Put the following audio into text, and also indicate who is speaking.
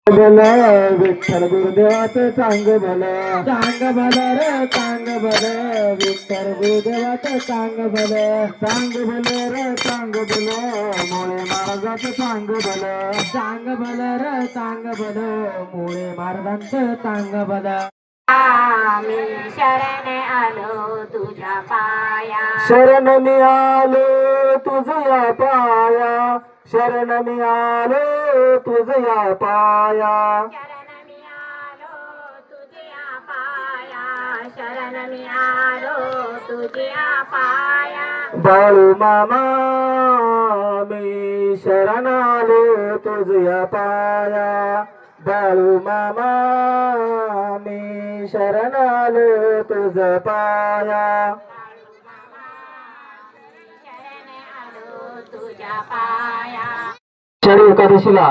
Speaker 1: भला विठ्ठल गुरुदेवाचं चांग भलं, चांग भलं रे चांग भलं, विठ्ठल गुरुदेवाचं चांग भलं, चांग भलं रे चांग भलं, मुळे महाराजाचं चांग भलं, चांग भलं रे चांग भलं, मुळे महाराजांचं चांग भलं.
Speaker 2: आम्ही शरण आलो तुझ्या पाया,
Speaker 1: शरण मी आलो तुझ्या पाया, शरण मी आलो तुझ्या पाया,
Speaker 2: शरण मी आलो तुझ्या पाया, शरण मी आलो तुझ्या पाया.
Speaker 1: बाळू मामा मी शरण आलो तुझ्या पाया, बाळू मामा मी शरण आलो तुझ्या पाया.
Speaker 2: शरण आलो तुझ्या पाया.
Speaker 1: आषाढी एकादशीला